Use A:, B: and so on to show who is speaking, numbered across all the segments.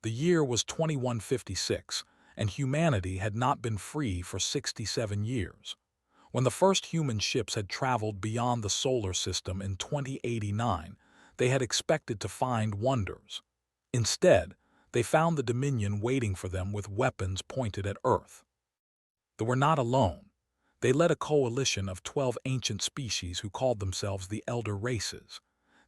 A: The year was 2156, and humanity had not been free for 67 years. When the first human ships had traveled beyond the solar system in 2089, they had expected to find wonders. Instead, they found the Dominion waiting for them with weapons pointed at Earth. They were not alone. They led a coalition of 12 ancient species who called themselves the Elder Races.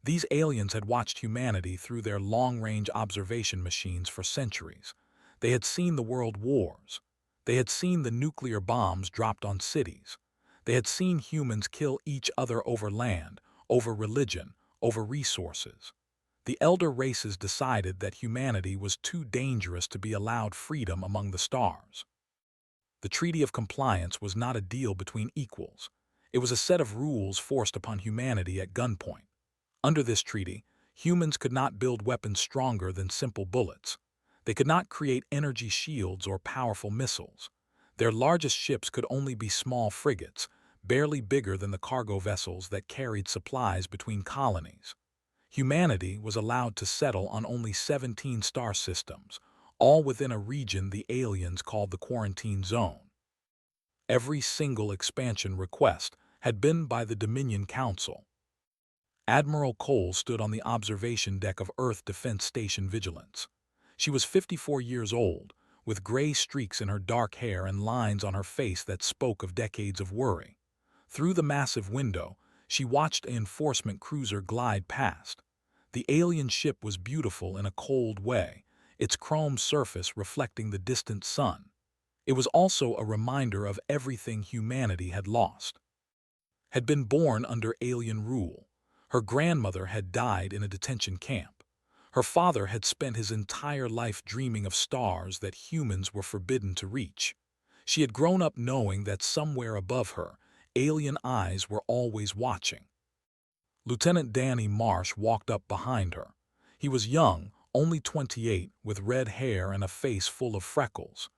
A: These aliens had watched humanity through their long-range observation machines for centuries. They had seen the world wars. They had seen the nuclear bombs dropped on cities. They had seen humans kill each other over land, over religion, over resources. The Elder Races decided that humanity was too dangerous to be allowed freedom among the stars. The Treaty of Compliance was not a deal between equals. It was a set of rules forced upon humanity at gunpoint. Under this treaty, humans could not build weapons stronger than simple bullets. They could not create energy shields or powerful missiles. Their largest ships could only be small frigates, barely bigger than the cargo vessels that carried supplies between colonies. Humanity was allowed to settle on only 17 star systems, all within a region the aliens called the Quarantine Zone. Every single expansion request had been by the Dominion Council. Admiral Cole stood on the observation deck of Earth Defense Station Vigilance. She was 54 years old, with gray streaks in her dark hair and lines on her face that spoke of decades of worry. Through the massive window, she watched an enforcement cruiser glide past. The alien ship was beautiful in a cold way, its chrome surface reflecting the distant sun. It was also a reminder of everything humanity had lost. Had been born under alien rule. Her grandmother had died in a detention camp. Her father had spent his entire life dreaming of stars that humans were forbidden to reach. She had grown up knowing that somewhere above her, alien eyes were always watching. Lieutenant Danny Marsh walked up behind her. He was young, only 28, with red hair and a face full of freckles.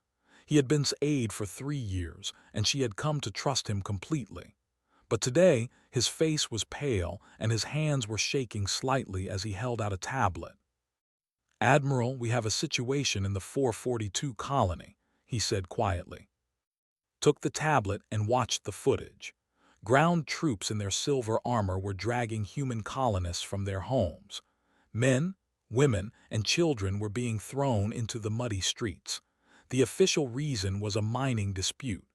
A: He had been aide for 3 years, and she had come to trust him completely. But today, his face was pale and his hands were shaking slightly as he held out a tablet. "Admiral, we have a situation in the 442 colony," he said quietly. Took the tablet and watched the footage. Ground troops in their silver armor were dragging human colonists from their homes. Men, women, and children were being thrown into the muddy streets. The official reason was a mining dispute.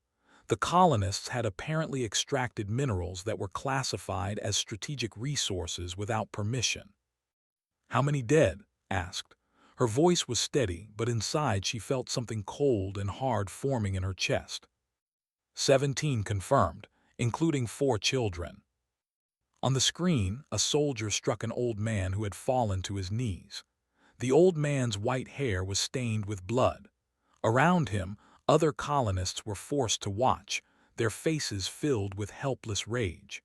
A: The colonists had apparently extracted minerals that were classified as strategic resources without permission. "How many dead?" asked. Her voice was steady, but inside she felt something cold and hard forming in her chest. 17 confirmed, including 4 children. On the screen, a soldier struck an old man who had fallen to his knees. The old man's white hair was stained with blood. Around him, other colonists were forced to watch, their faces filled with helpless rage.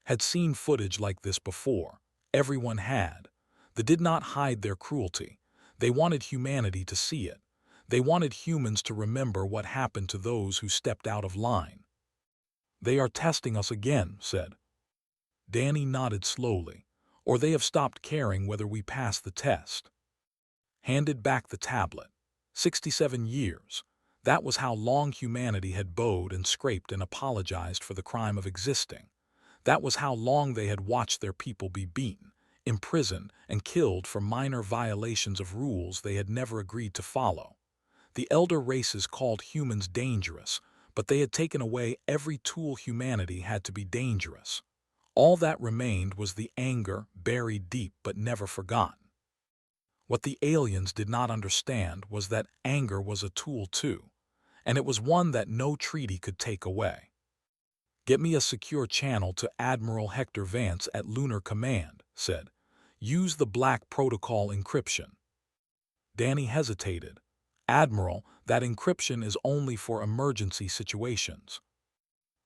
A: Had seen footage like this before. Everyone had. They did not hide their cruelty. They wanted humanity to see it. They wanted humans to remember what happened to those who stepped out of line. "They are testing us again," said. Danny nodded slowly. "Or they have stopped caring whether we pass the test." Handed back the tablet. 67 years. That was how long humanity had bowed and scraped and apologized for the crime of existing. That was how long they had watched their people be beaten, imprisoned, and killed for minor violations of rules they had never agreed to follow. The Elder Races called humans dangerous, but they had taken away every tool humanity had to be dangerous. All that remained was the anger buried deep but never forgotten. What the aliens did not understand was that anger was a tool too, and it was one that no treaty could take away. "Get me a secure channel to Admiral Hector Vance at Lunar Command," said. "Use the Black Protocol encryption." Danny hesitated. "Admiral, that encryption is only for emergency situations."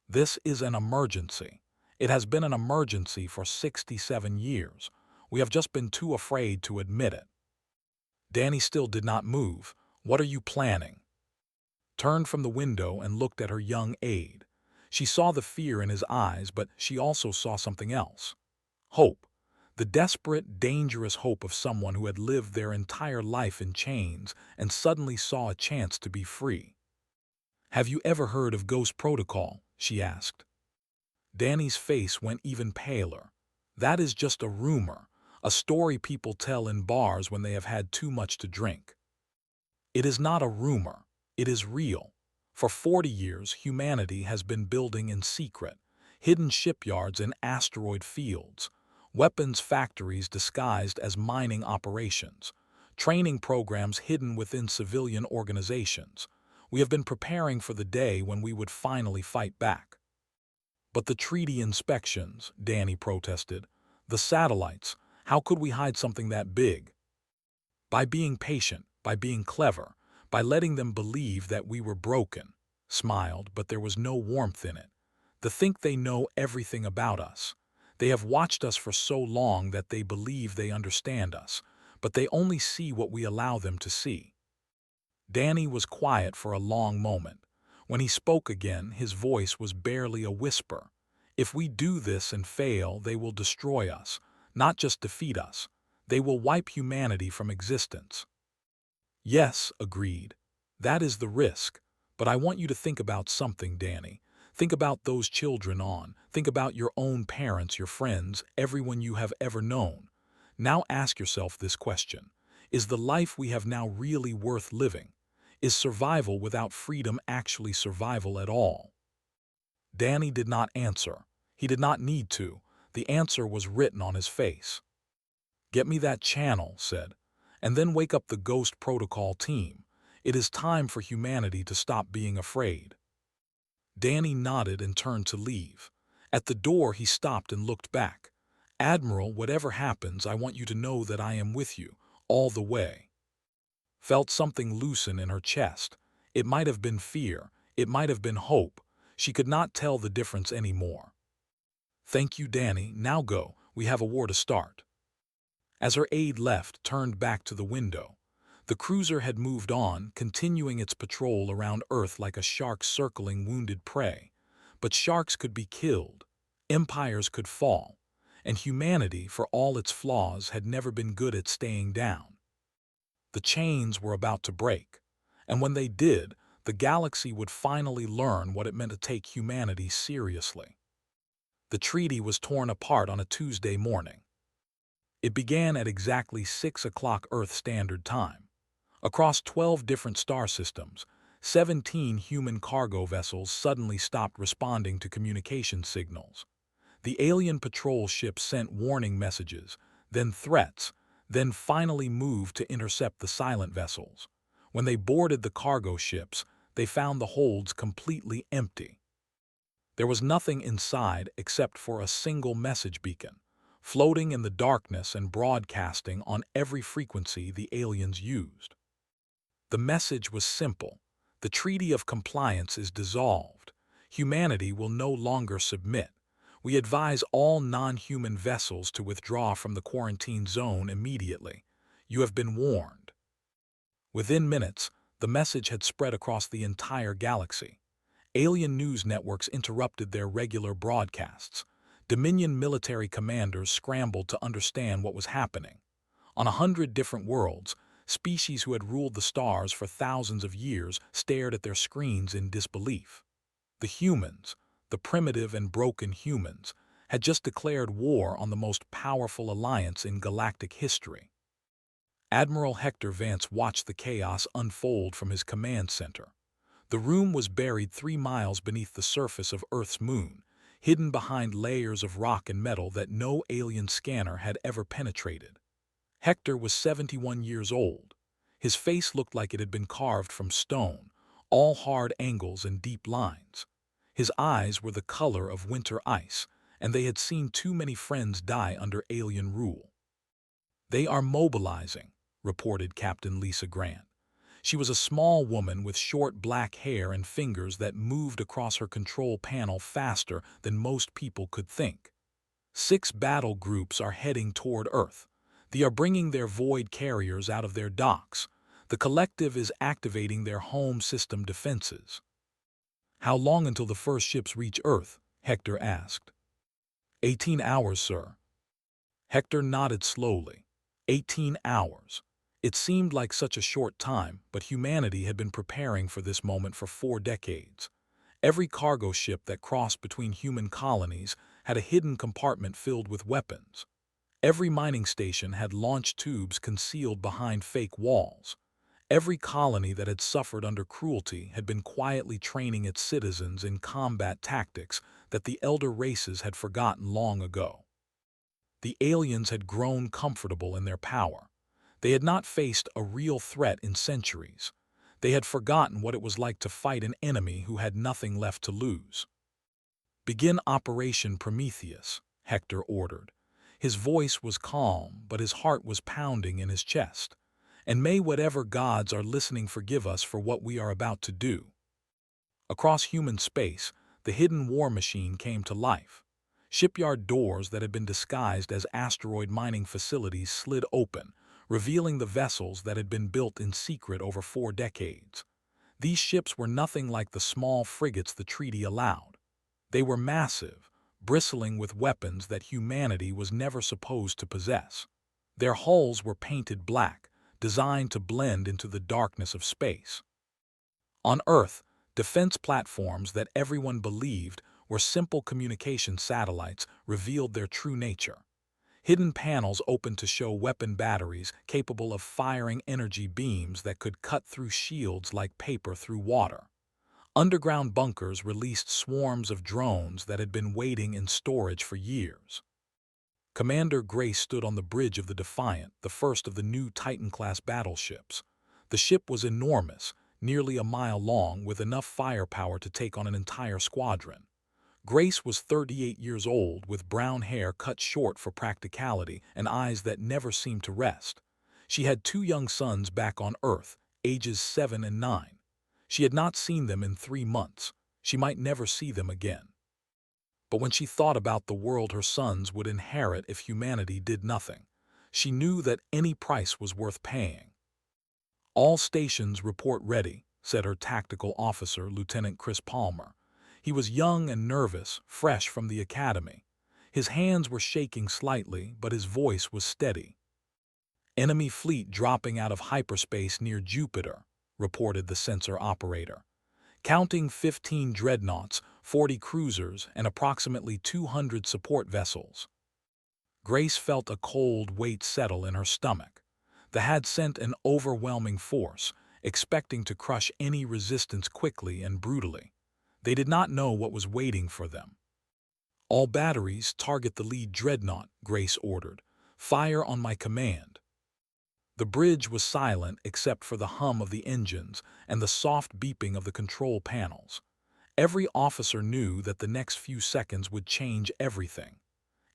A: "This is an emergency. It has been an emergency for 67 years. We have just been too afraid to admit it." Danny still did not move. "What are you planning?" Turned from the window and looked at her young aide. She saw the fear in his eyes, but she also saw something else. Hope. the desperate, dangerous hope of someone who had lived their entire life in chains and suddenly saw a chance to be free. "Have you ever heard of Ghost Protocol?" she asked. Danny's face went even paler. "That is just a rumor, a story people tell in bars when they have had too much to drink." "It is not a rumor. It is real. For 40 years, humanity has been building in secret, hidden shipyards in asteroid fields, weapons factories disguised as mining operations, training programs hidden within civilian organizations. We have been preparing for the day when we would finally fight back." "But the treaty inspections," Danny protested. "The satellites, how could we hide something that big?" "By being patient, by being clever, by letting them believe that we were broken," smiled, but there was no warmth in it. "They think they know everything about us. They have watched us for so long that they believe they understand us, but they only see what we allow them to see." Danny was quiet for a long moment. When he spoke again, his voice was barely a whisper. "If we do this and fail, they will destroy us, not just defeat us. They will wipe humanity from existence." "Yes," agreed. "That is the risk. But I want you to think about something, Danny. Think about those children on. Think about your own parents, your friends, everyone you have ever known. Now ask yourself this question. Is the life we have now really worth living? Is survival without freedom actually survival at all?" Danny did not answer. He did not need to. The answer was written on his face. "Get me that channel," said, "and then wake up the Ghost Protocol team. It is time for humanity to stop being afraid." Danny nodded and turned to leave. At the door he stopped and looked back. "Admiral, whatever happens, I want you to know that I am with you, all the way." Felt something loosen in her chest. It might have been fear, it might have been hope. She could not tell the difference anymore. "Thank you, Danny. Now go. We have a war to start." As her aide left, turned back to the window. The cruiser had moved on, continuing its patrol around Earth like a shark circling wounded prey. But sharks could be killed, empires could fall, and humanity, for all its flaws, had never been good at staying down. The chains were about to break, and when they did, the galaxy would finally learn what it meant to take humanity seriously. The treaty was torn apart on a Tuesday morning. It began at exactly 6 o'clock Earth Standard Time. Across 12 different star systems, 17 human cargo vessels suddenly stopped responding to communication signals. The alien patrol ships sent warning messages, then threats, then finally moved to intercept the silent vessels. When they boarded the cargo ships, they found the holds completely empty. There was nothing inside except for a single message beacon, floating in the darkness and broadcasting on every frequency the aliens used. The message was simple. The Treaty of Compliance is dissolved. Humanity will no longer submit. We advise all non-human vessels to withdraw from the quarantine zone immediately. You have been warned. Within minutes, the message had spread across the entire galaxy. Alien news networks interrupted their regular broadcasts. Dominion military commanders scrambled to understand what was happening. On 100 different worlds, species who had ruled the stars for thousands of years stared at their screens in disbelief. The humans, the primitive and broken humans, had just declared war on the most powerful alliance in galactic history. Admiral Hector Vance watched the chaos unfold from his command center. The room was buried 3 miles beneath the surface of Earth's moon, hidden behind layers of rock and metal that no alien scanner had ever penetrated. Hector was 71 years old. His face looked like it had been carved from stone, all hard angles and deep lines. His eyes were the color of winter ice, and they had seen too many friends die under alien rule. "They are mobilizing," reported Captain Lisa Grant. She was a small woman with short black hair and fingers that moved across her control panel faster than most people could think. 6 battle groups are heading toward Earth. They are bringing their void carriers out of their docks. The collective is activating their home system defenses. "How long until the first ships reach Earth?" Hector asked. 18 hours, sir." Hector nodded slowly. 18 hours. It seemed like such a short time, but humanity had been preparing for this moment for 4 decades. Every cargo ship that crossed between human colonies had a hidden compartment filled with weapons. Every mining station had launch tubes concealed behind fake walls. Every colony that had suffered under cruelty had been quietly training its citizens in combat tactics that the elder races had forgotten long ago. The aliens had grown comfortable in their power. They had not faced a real threat in centuries. They had forgotten what it was like to fight an enemy who had nothing left to lose. "Begin Operation Prometheus," Hector ordered. His voice was calm, but his heart was pounding in his chest. "And may whatever gods are listening forgive us for what we are about to do." Across human space, the hidden war machine came to life. Shipyard doors that had been disguised as asteroid mining facilities slid open, revealing the vessels that had been built in secret over 4 decades. These ships were nothing like the small frigates the treaty allowed. They were massive, bristling with weapons that humanity was never supposed to possess. Their hulls were painted black, designed to blend into the darkness of space. On Earth, defense platforms that everyone believed were simple communication satellites revealed their true nature. Hidden panels opened to show weapon batteries capable of firing energy beams that could cut through shields like paper through water. Underground bunkers released swarms of drones that had been waiting in storage for years. Commander Grace stood on the bridge of the Defiant, the first of the new Titan-class battleships. The ship was enormous, nearly a mile long, with enough firepower to take on an entire squadron. Grace was 38 years old, with brown hair cut short for practicality and eyes that never seemed to rest. She had 2 young sons back on Earth, ages 7 and 9. She had not seen them in 3 months. She might never see them again. But when she thought about the world her sons would inherit if humanity did nothing, she knew that any price was worth paying. "All stations report ready," said her tactical officer, Lieutenant Chris Palmer. He was young and nervous, fresh from the academy. His hands were shaking slightly, but his voice was steady. "Enemy fleet dropping out of hyperspace near Jupiter," reported the sensor operator. "Counting 15 dreadnoughts, 40 cruisers, and approximately 200 support vessels." Grace felt a cold weight settle in her stomach. They had sent an overwhelming force, expecting to crush any resistance quickly and brutally. They did not know what was waiting for them. "All batteries target the lead dreadnought," Grace ordered. "Fire on my command." The bridge was silent except for the hum of the engines and the soft beeping of the control panels. Every officer knew that the next few seconds would change everything.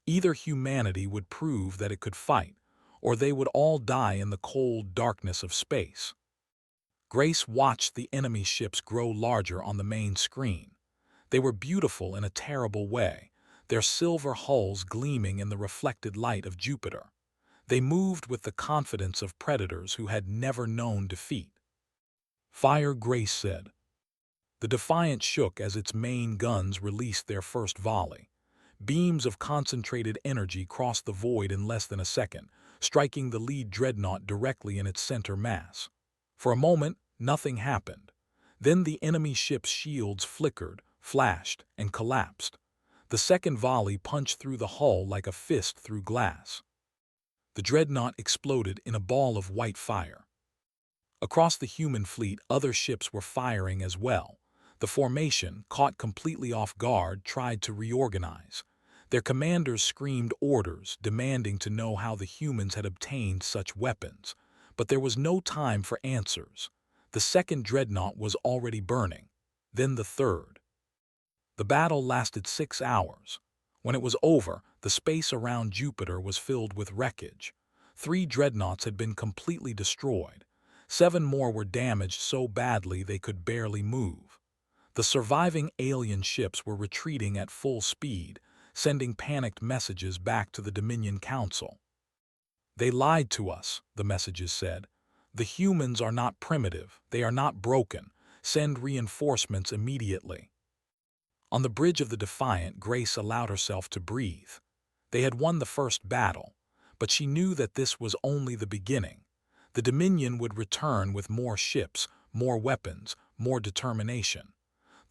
A: Either humanity would prove that it could fight, or they would all die in the cold darkness of space. Grace watched the enemy ships grow larger on the main screen. They were beautiful in a terrible way, their silver hulls gleaming in the reflected light of Jupiter. They moved with the confidence of predators who had never known defeat. "Fire," Grace said. The Defiant shook as its main guns released their first volley. Beams of concentrated energy crossed the void in less than a second, striking the lead dreadnought directly in its center mass. For a moment, nothing happened. Then the enemy ship's shields flickered, flashed, and collapsed. The second volley punched through the hull like a fist through glass. The dreadnought exploded in a ball of white fire. Across the human fleet, other ships were firing as well. The formation, caught completely off guard, tried to reorganize. Their commanders screamed orders, demanding to know how the humans had obtained such weapons. But there was no time for answers. The second dreadnought was already burning. Then the third. The battle lasted 6 hours. When it was over, the space around Jupiter was filled with wreckage. 3 dreadnoughts had been completely destroyed. 7 more were damaged so badly they could barely move. The surviving alien ships were retreating at full speed, sending panicked messages back to the Dominion Council. "They lied to us," the messages said. "The humans are not primitive. They are not broken. Send reinforcements immediately." On the bridge of the Defiant, Grace allowed herself to breathe. They had won the first battle. But she knew that this was only the beginning. The Dominion would return with more ships, more weapons, more determination.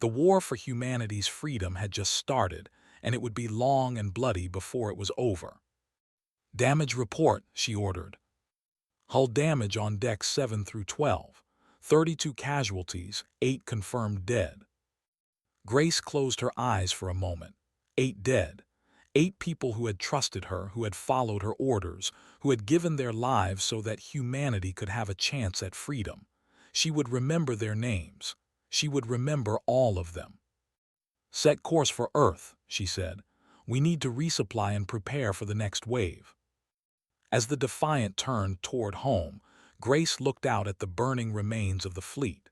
A: The war for humanity's freedom had just started, and it would be long and bloody before it was over. "Damage report," she ordered. "Hull damage on decks 7 through 12. 32 casualties, 8 confirmed dead." Grace closed her eyes for a moment. 8 dead. 8 people who had trusted her, who had followed her orders, who had given their lives so that humanity could have a chance at freedom. She would remember their names. She would remember all of them. "Set course for Earth," she said. "We need to resupply and prepare for the next wave." As the Defiant turned toward home, Grace looked out at the burning remains of the fleet.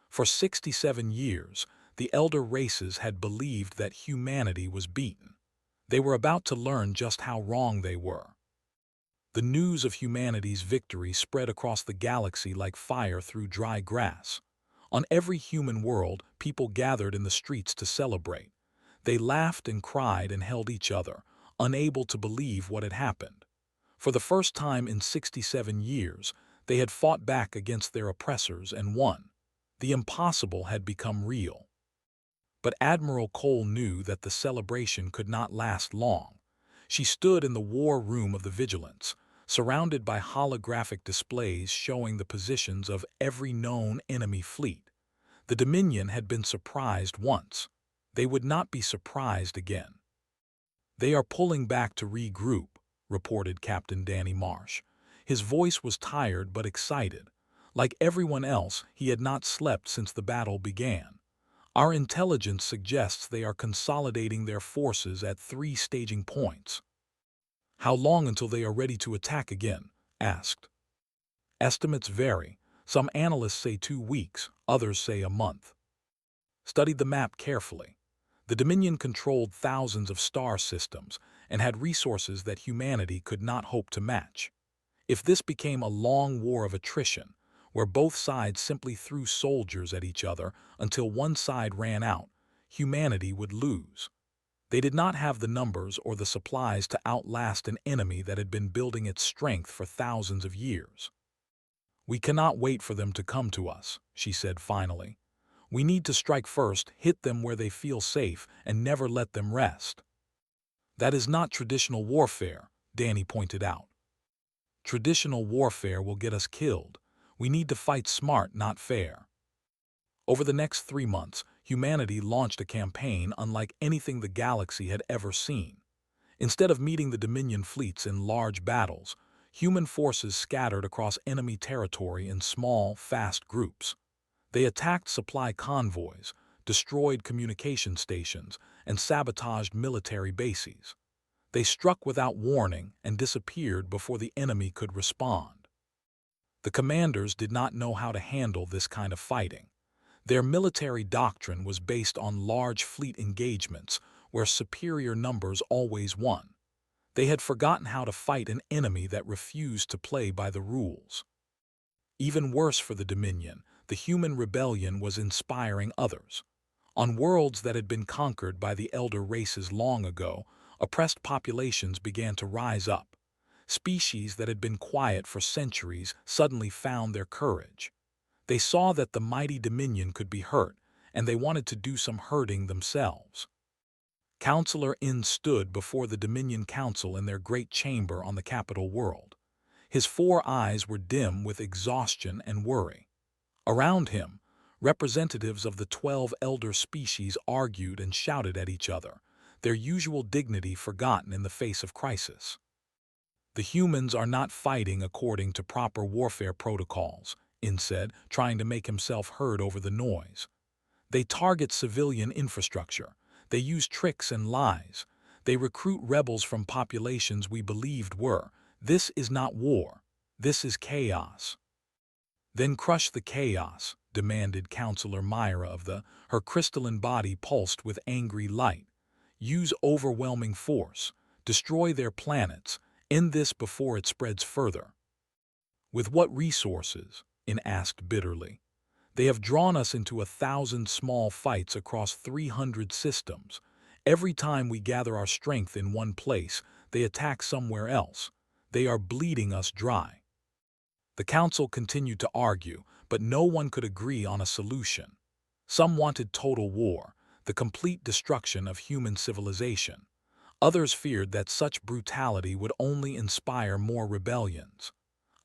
A: For 67 years, the elder races had believed that humanity was beaten. They were about to learn just how wrong they were. The news of humanity's victory spread across the galaxy like fire through dry grass. On every human world, people gathered in the streets to celebrate. They laughed and cried and held each other, unable to believe what had happened. For the first time in 67 years, they had fought back against their oppressors and won. The impossible had become real. But Admiral Cole knew that the celebration could not last long. She stood in the war room of the Vigilance, surrounded by holographic displays showing the positions of every known enemy fleet. The Dominion had been surprised once. They would not be surprised again. "They are pulling back to regroup," reported Captain Danny Marsh. His voice was tired but excited. Like everyone else, he had not slept since the battle began. "Our intelligence suggests they are consolidating their forces at 3 staging points." "How long until they are ready to attack again?" asked. "Estimates vary. Some analysts say 2 weeks, others say a month." Studied the map carefully. The Dominion controlled thousands of star systems and had resources that humanity could not hope to match. If this became a long war of attrition, where both sides simply threw soldiers at each other until one side ran out, humanity would lose. They did not have the numbers or the supplies to outlast an enemy that had been building its strength for thousands of years. "We cannot wait for them to come to us," she said finally. "We need to strike first, hit them where they feel safe, and never let them rest." "That is not traditional warfare," Danny pointed out. "Traditional warfare will get us killed. We need to fight smart, not fair." Over the next 3 months, humanity launched a campaign unlike anything the galaxy had ever seen. Instead of meeting the Dominion fleets in large battles, human forces scattered across enemy territory in small, fast groups. They attacked supply convoys, destroyed communication stations, and sabotaged military bases. They struck without warning and disappeared before the enemy could respond. The commanders did not know how to handle this kind of fighting. Their military doctrine was based on large fleet engagements where superior numbers always won. They had forgotten how to fight an enemy that refused to play by the rules. Even worse for the Dominion, the human rebellion was inspiring others. On worlds that had been conquered by the elder races long ago, oppressed populations began to rise up. Species that had been quiet for centuries suddenly found their courage. They saw that the mighty Dominion could be hurt, and they wanted to do some hurting themselves. Counselor In stood before the Dominion Council in their great chamber on the capital world. His 4 eyes were dim with exhaustion and worry. Around him, representatives of the 12 elder species argued and shouted at each other, their usual dignity forgotten in the face of crisis. "The humans are not fighting according to proper warfare protocols," In said, trying to make himself heard over the noise. "They target civilian infrastructure. They use tricks and lies. They recruit rebels from populations we believed were. This is not war. This is chaos." "Then crush the chaos," demanded Counselor Myra of her crystalline body pulsed with angry light. "Use overwhelming force. Destroy their planets. End this before it spreads further." "With what resources?" In asked bitterly. "They have drawn us into 1,000 small fights across 300 systems. Every time we gather our strength in one place, they attack somewhere else. They are bleeding us dry." The council continued to argue, but no one could agree on a solution. Some wanted total war, the complete destruction of human civilization. Others feared that such brutality would only inspire more rebellions.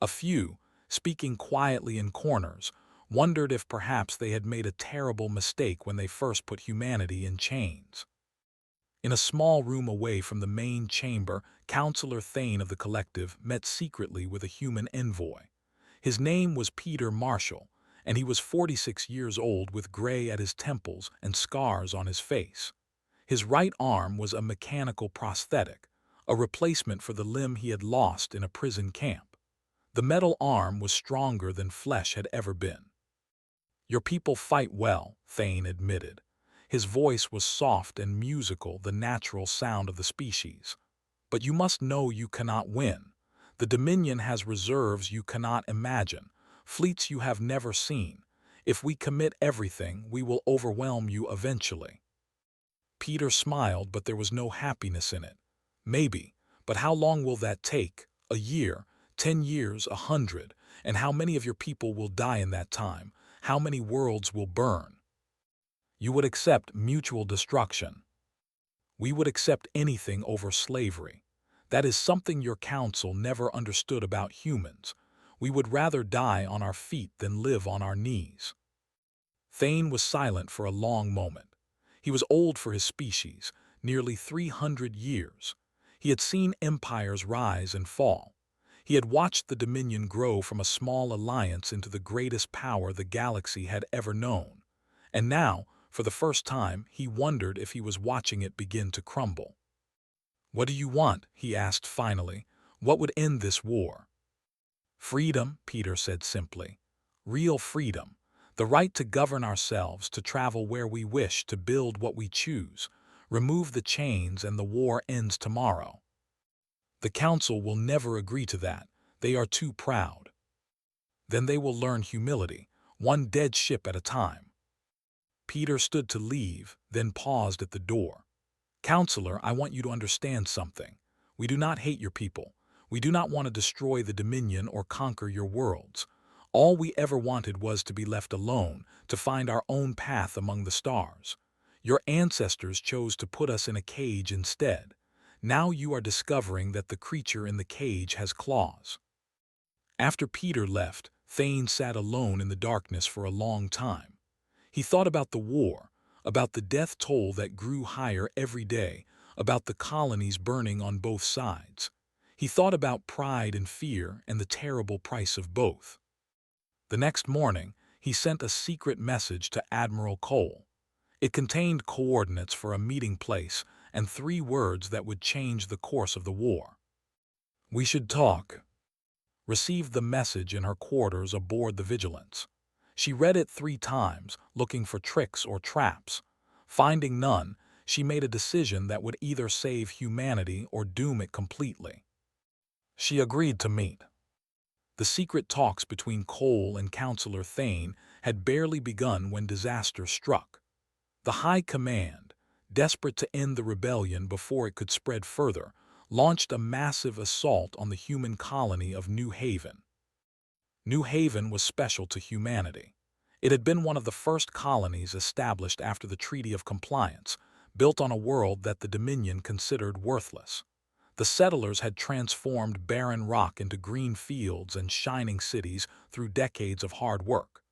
A: A few, speaking quietly in corners, wondered if perhaps they had made a terrible mistake when they first put humanity in chains. In a small room away from the main chamber, Counselor Thane of the Collective met secretly with a human envoy. His name was Peter Marshall, and he was 46 years old with gray at his temples and scars on his face. His right arm was a mechanical prosthetic, a replacement for the limb he had lost in a prison camp. The metal arm was stronger than flesh had ever been. "Your people fight well," Thane admitted. His voice was soft and musical, the natural sound of the species. "But you must know you cannot win. The Dominion has reserves you cannot imagine, fleets you have never seen. If we commit everything, we will overwhelm you eventually." Peter smiled, but there was no happiness in it. "Maybe, but how long will that take? A year, 10 years, 100? And how many of your people will die in that time? How many worlds will burn?" "You would accept mutual destruction." "We would accept anything over slavery. That is something your council never understood about humans. We would rather die on our feet than live on our knees." Thane was silent for a long moment. He was old for his species, nearly 300 years. He had seen empires rise and fall. He had watched the Dominion grow from a small alliance into the greatest power the galaxy had ever known. And now, for the first time, he wondered if he was watching it begin to crumble. "What do you want?" he asked finally. "What would end this war?" "Freedom," Peter said simply. "Real freedom. The right to govern ourselves, to travel where we wish, to build what we choose. Remove the chains and the war ends tomorrow." "The Council will never agree to that. They are too proud." "Then they will learn humility, one dead ship at a time." Peter stood to leave, then paused at the door. "Counselor, I want you to understand something. We do not hate your people. We do not want to destroy the Dominion or conquer your worlds. All we ever wanted was to be left alone, to find our own path among the stars. Your ancestors chose to put us in a cage instead. Now you are discovering that the creature in the cage has claws." After Peter left, Thane sat alone in the darkness for a long time. He thought about the war, about the death toll that grew higher every day, about the colonies burning on both sides. He thought about pride and fear and the terrible price of both. The next morning, he sent a secret message to Admiral Cole. It contained coordinates for a meeting place and 3 words that would change the course of the war. "We should talk." Received the message in her quarters aboard the Vigilance. She read it 3 times, looking for tricks or traps. Finding none, she made a decision that would either save humanity or doom it completely. She agreed to meet. The secret talks between Cole and Counselor Thane had barely begun when disaster struck. The High Command, desperate to end the rebellion before it could spread further, launched a massive assault on the human colony of New Haven. New Haven was special to humanity. It had been one of the first colonies established after the Treaty of Compliance, built on a world that the Dominion considered worthless. The settlers had transformed barren rock into green fields and shining cities through decades of hard work.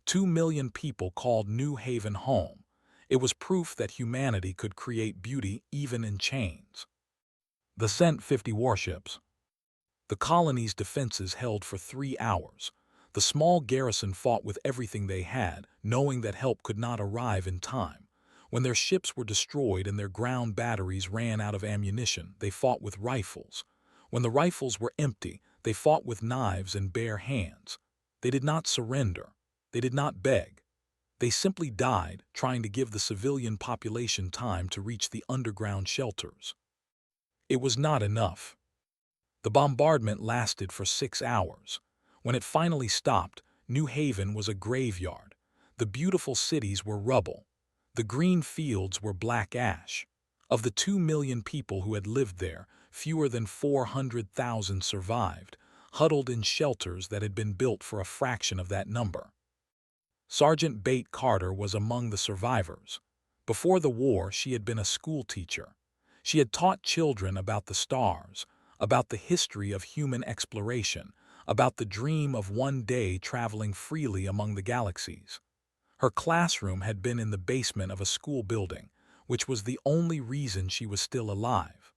A: 2 million people called New Haven home. It was proof that humanity could create beauty even in chains. They sent 50 warships. The colony's defenses held for 3 hours. The small garrison fought with everything they had, knowing that help could not arrive in time. When their ships were destroyed and their ground batteries ran out of ammunition, they fought with rifles. When the rifles were empty, they fought with knives and bare hands. They did not surrender. They did not beg. They simply died, trying to give the civilian population time to reach the underground shelters. It was not enough. The bombardment lasted for 6 hours. When it finally stopped, New Haven was a graveyard. The beautiful cities were rubble. The green fields were black ash. Of the 2 million people who had lived there, fewer than 400,000 survived, huddled in shelters that had been built for a fraction of that number. Sergeant Bate Carter was among the survivors. Before the war, she had been a schoolteacher. She had taught children about the stars, about the history of human exploration, about the dream of one day traveling freely among the galaxies. Her classroom had been in the basement of a school building, which was the only reason she was still alive.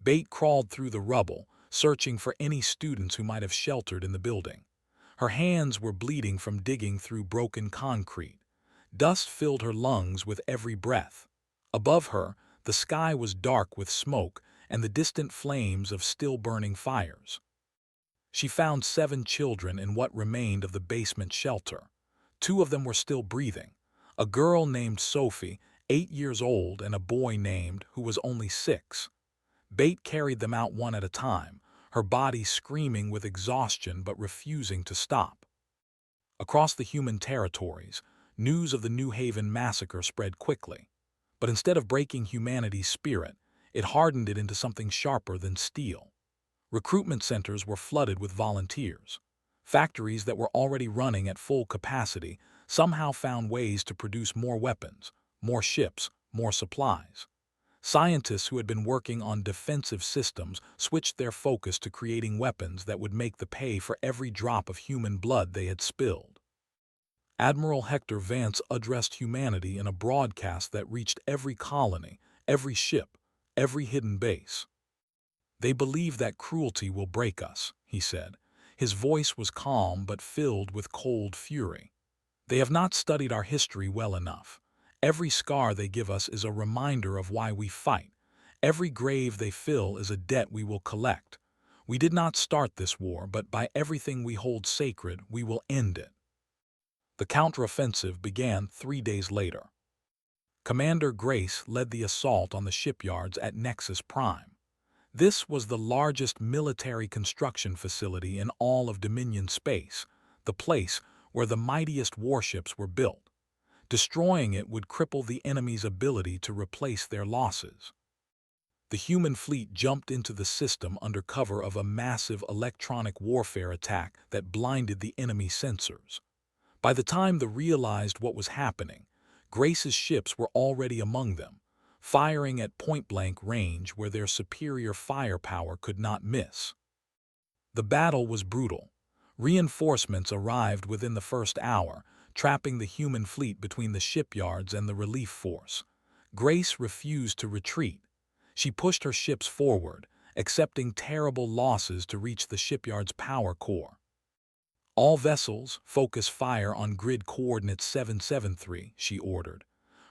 A: Bate crawled through the rubble, searching for any students who might have sheltered in the building. Her hands were bleeding from digging through broken concrete. Dust filled her lungs with every breath. Above her, the sky was dark with smoke and the distant flames of still-burning fires. She found 7 children in what remained of the basement shelter. 2 of them were still breathing. A girl named Sophie, 8 years old, and a boy named, who was only 6. Bate carried them out one at a time, her body screaming with exhaustion but refusing to stop. Across the human territories, news of the New Haven massacre spread quickly. But instead of breaking humanity's spirit, it hardened it into something sharper than steel. Recruitment centers were flooded with volunteers. Factories that were already running at full capacity somehow found ways to produce more weapons, more ships, more supplies. Scientists who had been working on defensive systems switched their focus to creating weapons that would make the pay for every drop of human blood they had spilled. Admiral Hector Vance addressed humanity in a broadcast that reached every colony, every ship, every hidden base. "They believe that cruelty will break us," he said. His voice was calm but filled with cold fury. "They have not studied our history well enough. Every scar they give us is a reminder of why we fight. Every grave they fill is a debt we will collect. We did not start this war, but by everything we hold sacred, we will end it." The counteroffensive began 3 days later. Commander Grace led the assault on the shipyards at Nexus Prime. This was the largest military construction facility in all of Dominion space, the place where the mightiest warships were built. Destroying it would cripple the enemy's ability to replace their losses. The human fleet jumped into the system under cover of a massive electronic warfare attack that blinded the enemy sensors. By the time they realized what was happening, Grace's ships were already among them, firing at point-blank range where their superior firepower could not miss. The battle was brutal. Reinforcements arrived within the first hour, trapping the human fleet between the shipyards and the relief force. Grace refused to retreat. She pushed her ships forward, accepting terrible losses to reach the shipyard's power core. "All vessels, focus fire on grid coordinate 773, she ordered.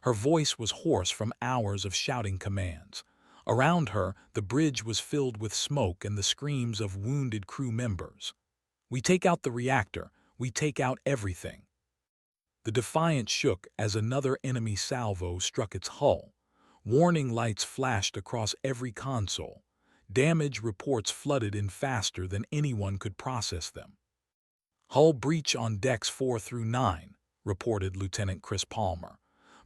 A: Her voice was hoarse from hours of shouting commands. Around her, the bridge was filled with smoke and the screams of wounded crew members. "We take out the reactor. We take out everything." The Defiant shook as another enemy salvo struck its hull. Warning lights flashed across every console. Damage reports flooded in faster than anyone could process them. "Hull breach on decks 4 through 9, reported Lieutenant Chris Palmer.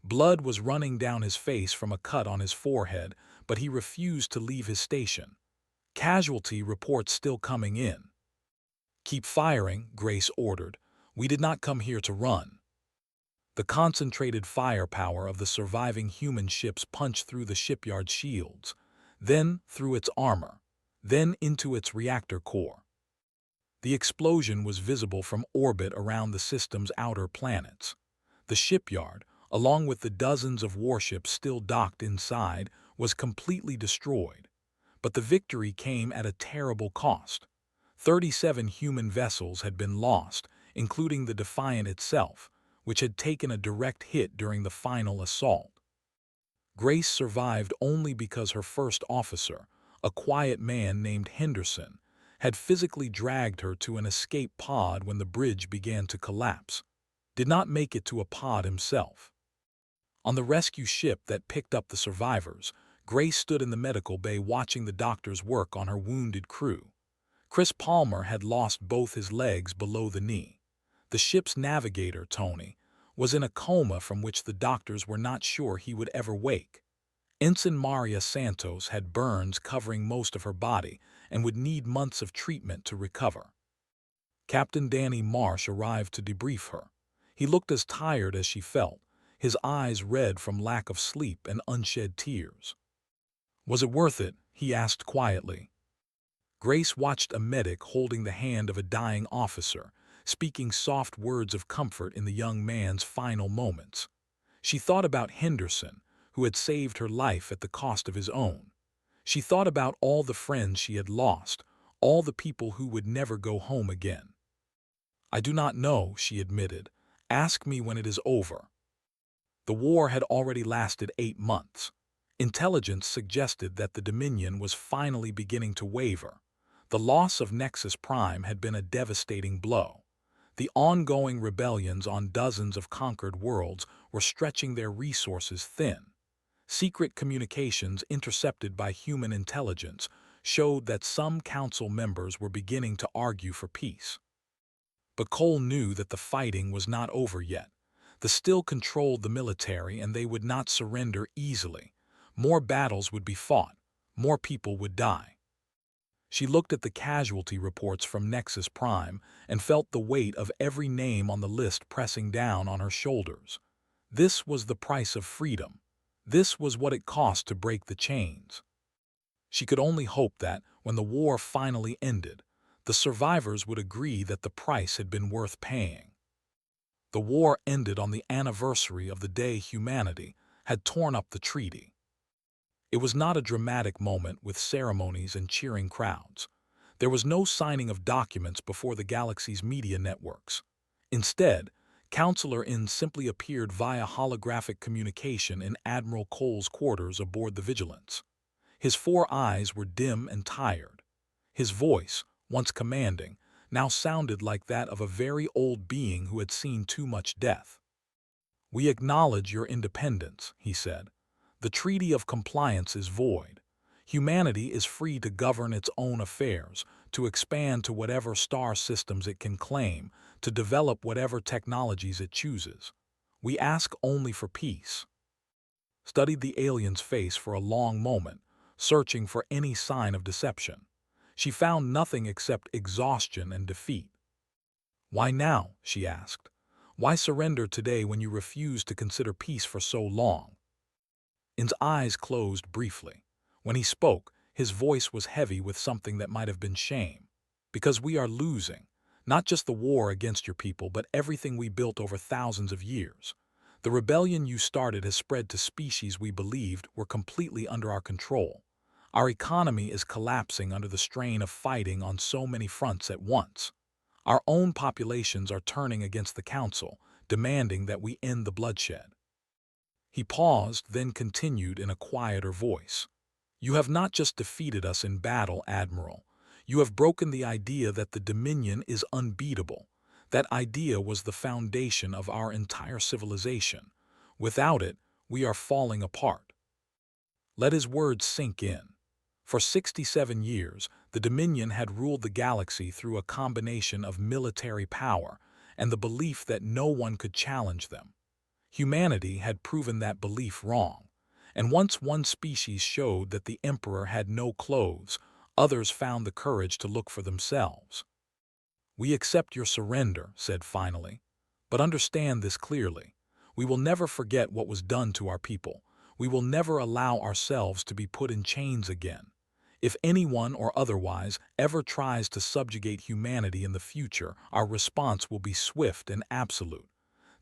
A: Blood was running down his face from a cut on his forehead, but he refused to leave his station. Casualty reports still coming in. "Keep firing," Grace ordered. "We did not come here to run." The concentrated firepower of the surviving human ships punched through the shipyard's shields, then through its armor, then into its reactor core. The explosion was visible from orbit around the system's outer planets. The shipyard, along with the dozens of warships still docked inside, was completely destroyed. But the victory came at a terrible cost. 37 human vessels had been lost, including the Defiant itself, which had taken a direct hit during the final assault. Grace survived only because her first officer, a quiet man named Henderson, had physically dragged her to an escape pod when the bridge began to collapse. Did not make it to a pod himself. On the rescue ship that picked up the survivors, Grace stood in the medical bay watching the doctors work on her wounded crew. Chris Palmer had lost both his legs below the knee. The ship's navigator, Tony, was in a coma from which the doctors were not sure he would ever wake. Ensign Maria Santos had burns covering most of her body and would need months of treatment to recover. Captain Danny Marsh arrived to debrief her. He looked as tired as she felt, his eyes red from lack of sleep and unshed tears. "Was it worth it?" he asked quietly. Grace watched a medic holding the hand of a dying officer, speaking soft words of comfort in the young man's final moments. She thought about Henderson, who had saved her life at the cost of his own. She thought about all the friends she had lost, all the people who would never go home again. "I do not know," she admitted. "Ask me when it is over." The war had already lasted 8 months. Intelligence suggested that the Dominion was finally beginning to waver. The loss of Nexus Prime had been a devastating blow. The ongoing rebellions on dozens of conquered worlds were stretching their resources thin. Secret communications intercepted by human intelligence showed that some council members were beginning to argue for peace. But Cole knew that the fighting was not over yet. The Still controlled the military, and they would not surrender easily. More battles would be fought. More people would die. She looked at the casualty reports from Nexus Prime and felt the weight of every name on the list pressing down on her shoulders. This was the price of freedom. This was what it cost to break the chains. She could only hope that, when the war finally ended, the survivors would agree that the price had been worth paying. The war ended on the anniversary of the day humanity had torn up the treaty. It was not a dramatic moment with ceremonies and cheering crowds. There was no signing of documents before the galaxy's media networks. Instead, Counselor In simply appeared via holographic communication in Admiral Cole's quarters aboard the Vigilance. His 4 eyes were dim and tired. His voice, once commanding, now sounded like that of a very old being who had seen too much death. "We acknowledge your independence," he said. "The Treaty of Compliance is void. Humanity is free to govern its own affairs, to expand to whatever star systems it can claim, to develop whatever technologies it chooses. We ask only for peace." Studied the alien's face for a long moment, searching for any sign of deception. She found nothing except exhaustion and defeat. "Why now?" she asked. "Why surrender today when you refused to consider peace for so long?" In's eyes closed briefly. When he spoke, his voice was heavy with something that might have been shame. "Because we are losing. Not just the war against your people, but everything we built over thousands of years. The rebellion you started has spread to species we believed were completely under our control. Our economy is collapsing under the strain of fighting on so many fronts at once. Our own populations are turning against the Council, demanding that we end the bloodshed." He paused, then continued in a quieter voice. "You have not just defeated us in battle, Admiral. You have broken the idea that the Dominion is unbeatable. That idea was the foundation of our entire civilization. Without it, we are falling apart." Let his words sink in. For 67 years, the Dominion had ruled the galaxy through a combination of military power and the belief that no one could challenge them. Humanity had proven that belief wrong, and once one species showed that the Emperor had no clothes, others found the courage to look for themselves. "We accept your surrender," said finally, "but understand this clearly. We will never forget what was done to our people. We will never allow ourselves to be put in chains again. If anyone or otherwise ever tries to subjugate humanity in the future, our response will be swift and absolute.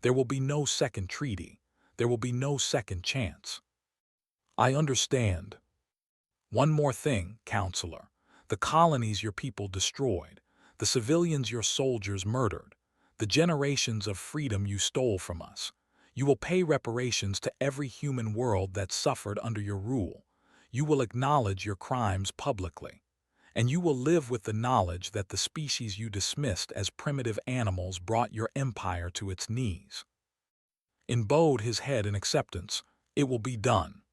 A: There will be no second treaty. There will be no second chance." "I understand." "One more thing, Counselor. The colonies your people destroyed, the civilians your soldiers murdered, the generations of freedom you stole from us. You will pay reparations to every human world that suffered under your rule. You will acknowledge your crimes publicly. And you will live with the knowledge that the species you dismissed as primitive animals brought your empire to its knees." In bowed his head in acceptance. "It will be done."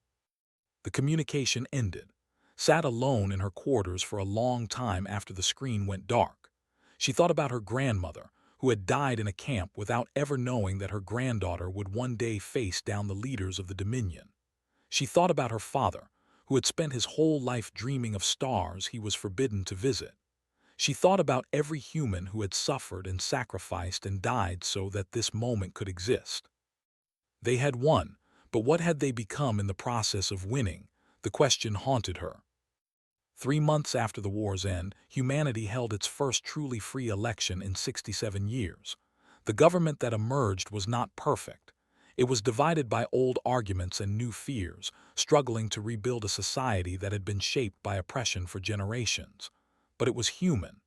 A: The communication ended. Sat alone in her quarters for a long time after the screen went dark. She thought about her grandmother, who had died in a camp without ever knowing that her granddaughter would one day face down the leaders of the Dominion. She thought about her father, who had spent his whole life dreaming of stars he was forbidden to visit. She thought about every human who had suffered and sacrificed and died so that this moment could exist. They had won, but what had they become in the process of winning? The question haunted her. 3 months after the war's end, humanity held its first truly free election in 67 years. The government that emerged was not perfect. It was divided by old arguments and new fears, struggling to rebuild a society that had been shaped by oppression for generations. But it was human.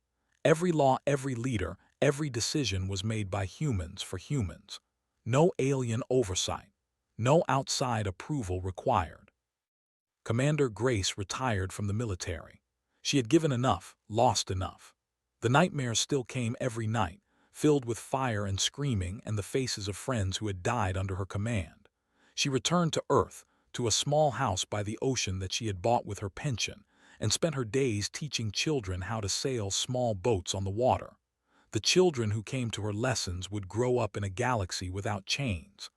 A: Every law, every leader, every decision was made by humans for humans. No alien oversight. No outside approval required. Commander Grace retired from the military. She had given enough, lost enough. The nightmares still came every night, filled with fire and screaming and the faces of friends who had died under her command. She returned to Earth, to a small house by the ocean that she had bought with her pension, and spent her days teaching children how to sail small boats on the water. The children who came to her lessons would grow up in a galaxy without chains.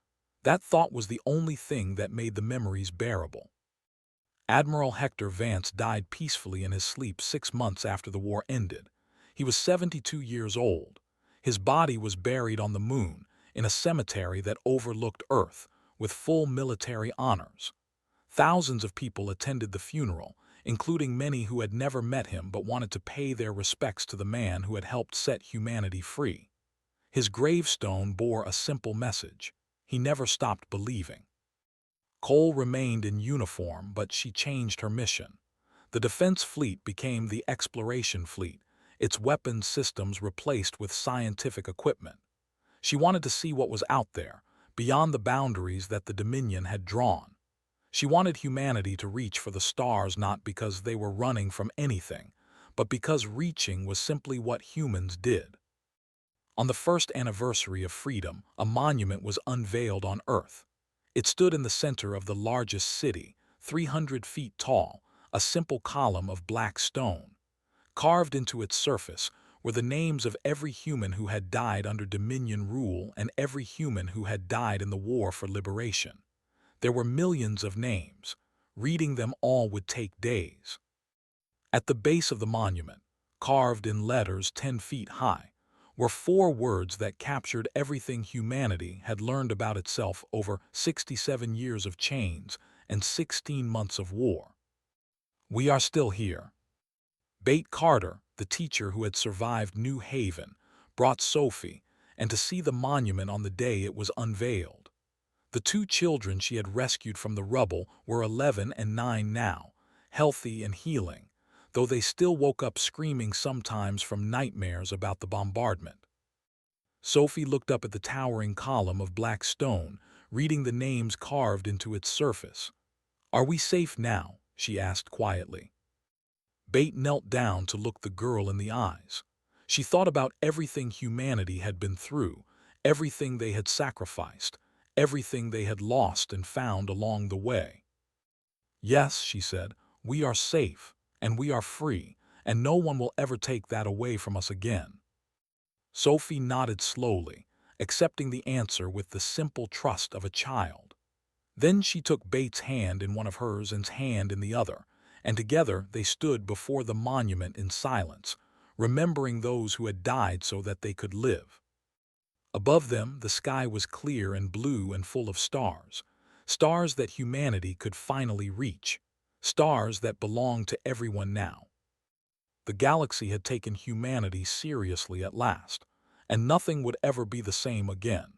A: That thought was the only thing that made the memories bearable. Admiral Hector Vance died peacefully in his sleep 6 months after the war ended. He was 72 years old. His body was buried on the moon, in a cemetery that overlooked Earth, with full military honors. Thousands of people attended the funeral, including many who had never met him but wanted to pay their respects to the man who had helped set humanity free. His gravestone bore a simple message: he never stopped believing. Cole remained in uniform, but she changed her mission. The defense fleet became the exploration fleet, its weapons systems replaced with scientific equipment. She wanted to see what was out there, beyond the boundaries that the Dominion had drawn. She wanted humanity to reach for the stars not because they were running from anything, but because reaching was simply what humans did. On the first anniversary of freedom, a monument was unveiled on Earth. It stood in the center of the largest city, 300 feet tall, a simple column of black stone. Carved into its surface were the names of every human who had died under Dominion rule and every human who had died in the war for liberation. There were millions of names. Reading them all would take days. At the base of the monument, carved in letters 10 feet high, were 4 words that captured everything humanity had learned about itself over 67 years of chains and 16 months of war. We are still here. Bate Carter, the teacher who had survived New Haven, brought Sophie, and to see the monument on the day it was unveiled. The 2 children she had rescued from the rubble were 11 and 9 now, healthy and healing, though they still woke up screaming sometimes from nightmares about the bombardment. Sophie looked up at the towering column of black stone, reading the names carved into its surface. "Are we safe now?" she asked quietly. Bate knelt down to look the girl in the eyes. She thought about everything humanity had been through, everything they had sacrificed, everything they had lost and found along the way. "Yes," she said, "we are safe, and we are free, and no one will ever take that away from us again." Sophie nodded slowly, accepting the answer with the simple trust of a child. Then she took Bates' hand in one of hers and his hand in the other, and together they stood before the monument in silence, remembering those who had died so that they could live. Above them, the sky was clear and blue and full of stars, stars that humanity could finally reach, stars that belonged to everyone now. The galaxy had taken humanity seriously at last, and nothing would ever be the same again.